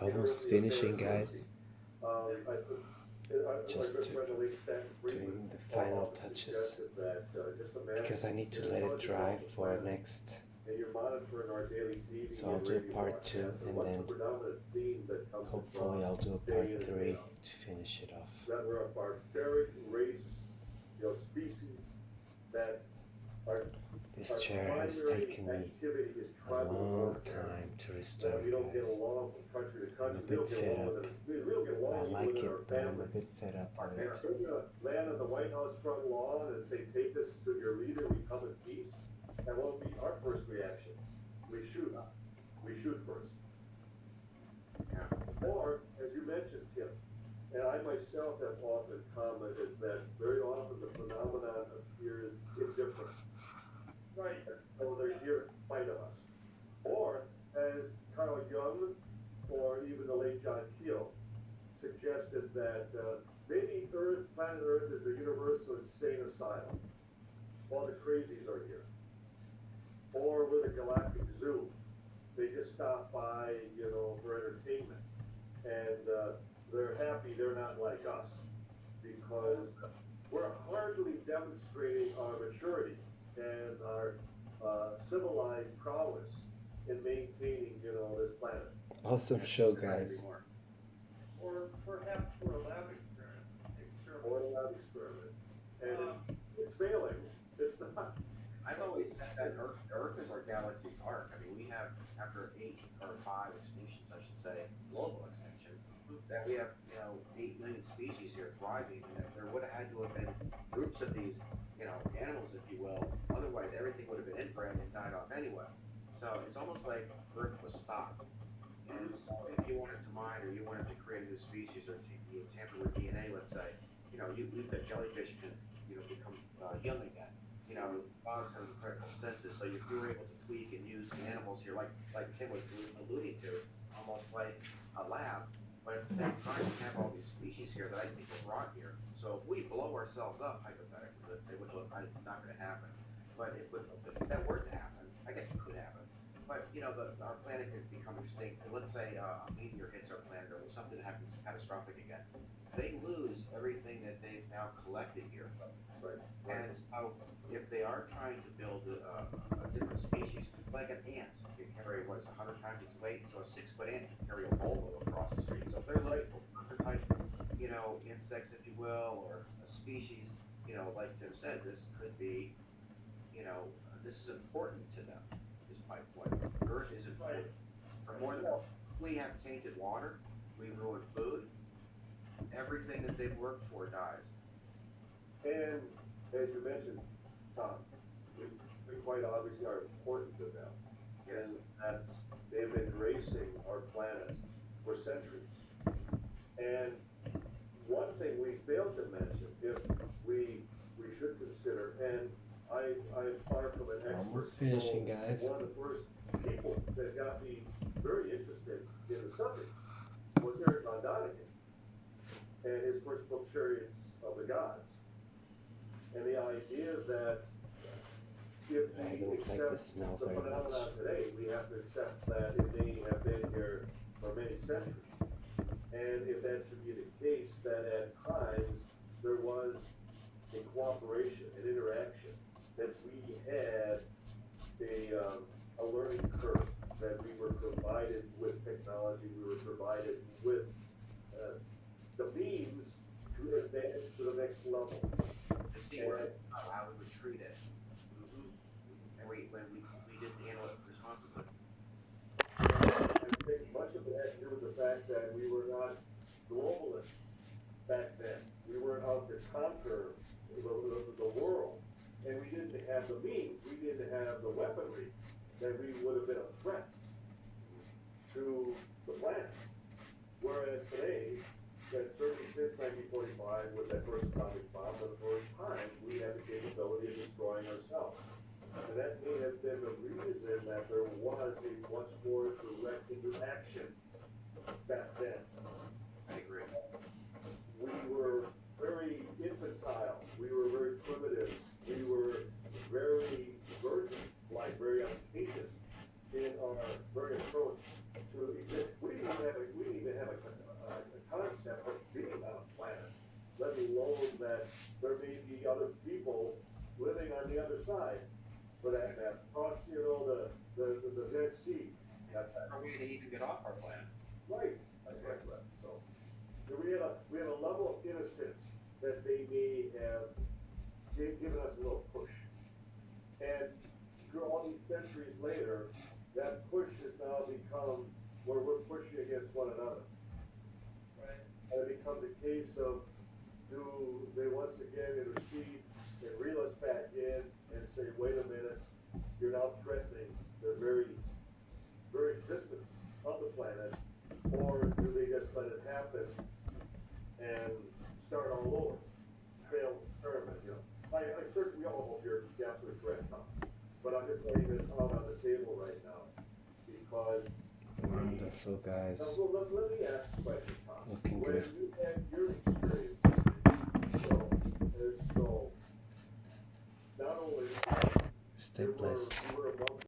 Almost finishing, guys. Just doing the final touches because I need to let it dry for next. So I'll do a part two and then hopefully I'll do a part three to finish it off. This chair has taken me a long time to restore, guys. I'm a bit fed up. I like it, but I'm a bit fed up with it. We're gonna land on the White House front lawn and say, "Take us to your leader. We come in peace." That won't be our first reaction. We shoot. We shoot first. Or, as you mentioned, Tim, and I myself have often commented that very often the phenomenon appears indifferent. Right. So they're here to fight us. Or, as Carl Jung or even the late John Keel suggested that maybe planet Earth is a universal insane asylum. All the crazies are here. Or we're the galactic zoo. They just stop by, for entertainment. And they're happy they're not like us because we're hardly demonstrating our maturity and our civilized prowess in maintaining, this planet. Awesome show, guys. Or perhaps for a lab experiment. Or a lab experiment. And it's failing. It's not. I've always said that Earth is our galaxy's arc. I mean, we have, after 8 or 5 extinctions, I should say, global extinctions, that we have, 8 million species here thriving. And if there would have had to have been groups of these, animals, if you will, otherwise everything would have been inbred and died off anyway. So it's almost like Earth was stopped. And so if you wanted to mine or you wanted to create a new species or tamper with DNA, let's say, the jellyfish can, become young again. Dogs have incredible senses, so if you were able to tweak and use the animals here, like Tim was alluding to, almost like a lab, but at the same time, we have all these species here that I think were brought here. So if we blow ourselves up, hypothetically, let's say, which is not going to happen, but if that were to happen, I guess it could happen. But our planet could become extinct. And let's say a meteor hits our planet, or something happens catastrophic again. They lose everything that they've now collected here. Right. And so, if they are trying to build a different species, like an ant, can carry what is 100 times its weight, so a 6-foot ant can carry a bolo across the street. So if they're looking for other type, insects, if you will, or a species, like Tim said, this could be, this is important to them. Is my point. Earth is important for more than we have tainted water, we ruin food. Everything that they've worked for dies. And as you mentioned, Tom, we quite obviously are important to them. And that they've been gracing our planet for centuries. And one thing we failed to mention, if we should consider, and I'm far from an expert. Almost finishing, guys. One of the first people that got me very interested in the subject was Eric von Däniken and his first book, Chariots of the Gods. And the idea that if I we don't like the accept smell the very phenomenon much. today, we have to accept that it may have been here for many centuries. And if that should be the case, that at times there was a cooperation, an interaction, that we had a learning curve, that we were provided with technology, we were provided with the means to advance to the next level. To see how we would treat it. And when we didn't handle it responsibly. I think much of it had to do with the fact that we were not globalists back then. We weren't out to conquer the world. And we didn't have the means, we didn't have the weaponry that we would have been a threat to the planet. Whereas today, that certainly since 1945, with that first atomic bomb, for the first time, we have the capability of destroying ourselves. And that may have been the reason that there was a much more direct interaction back then. I agree. We were very infantile. We were very primitive. We were very virgin, like very untamed. changes in our very approach to exist. We didn't even have a concept of being on a planet, let alone that there may be other people living on the other side. For that matter, across, the Red Sea. That's our way to even get off our planet. Right. Right. So we have a level of innocence that they may have given us a little push. And through all these centuries later, that push has now become where we're pushing against one another. Right. And it becomes a case of, do they once again intercede and reel us back in and say, wait a minute, you're now threatening the very existence of the planet, or do they just let it happen and start all over? Fail experiment, I certainly all hope you're absolutely correct, Tom. But I'm just laying this out on the table right now because Wonderful, guys. now, well, let me ask a question, Tom. Looking When good. you had your experience, so not only Stay you blessed. were among